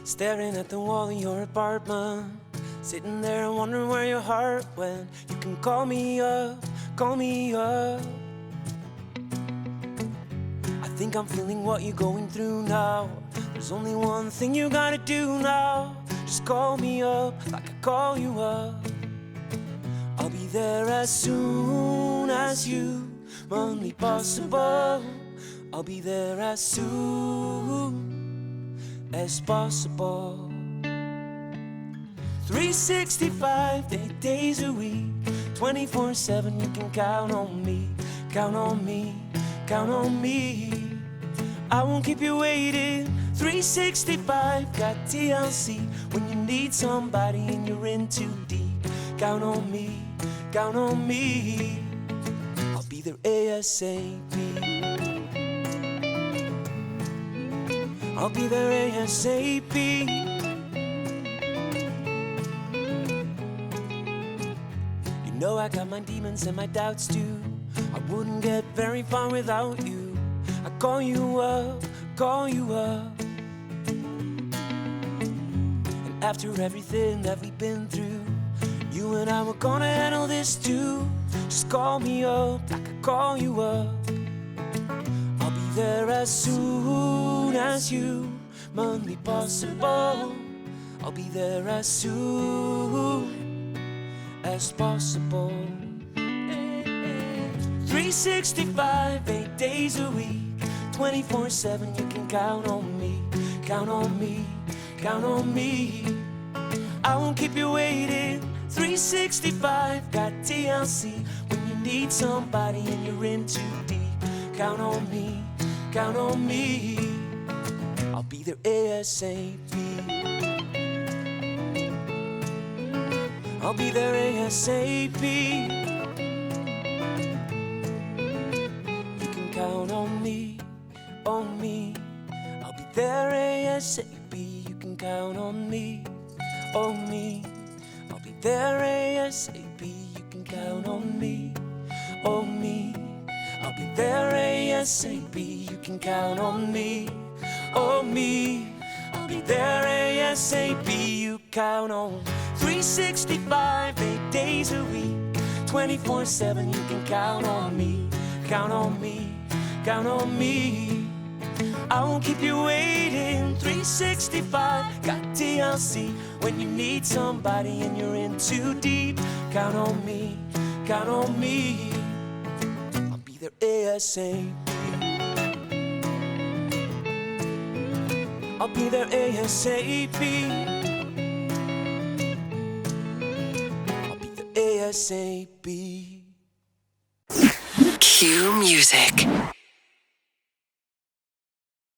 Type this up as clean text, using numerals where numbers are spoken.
staring at the wall in your apartment, sitting there and wondering where your heart went. You can call me up, call me up. I think I'm feeling what you're going through now. There's only one thing you gotta do now. Just call me up like I call you up. I'll be there as soon as humanly possible. I'll be there as soon as possible. 365 days a week, 24/7, you can count on me, count on me, count on me. I won't keep you waiting. 365, got TLC when you need somebody and you're in too deep. Count on me, count on me. I'll be there ASAP. I'll be there ASAP. You know I got my demons and my doubts too. I wouldn't get very far without you. I call you up, call you up. And after everything that we've been through, you and I were gonna handle this too. Just call me up like I call you up. I'll be there as soon as humanly possible. I'll be there as soon as possible. 365, 8 days a week, 24/7, you can count on me, count on me, count on me. I won't keep you waiting. 365, got TLC when you need somebody and you're in too deep. Count on me, count on me. I'll be there ASAP. I'll be there ASAP. You can count on me, on me. I'll be there ASAP. You can count on me, on me. I'll be there ASAP. You can count on me, on me. I'll be there ASAP. You can count on me, on me. I'll be there ASAP. You count on 365, 8 days a week, 24/7, you can count on me, count on me, count on me. I won't keep you waiting. 365, got TLC when you need somebody and you're in too deep. Count on me, count on me. I'll be there ASAP. I'll be there ASAP. I'll be there ASAP. Cue music.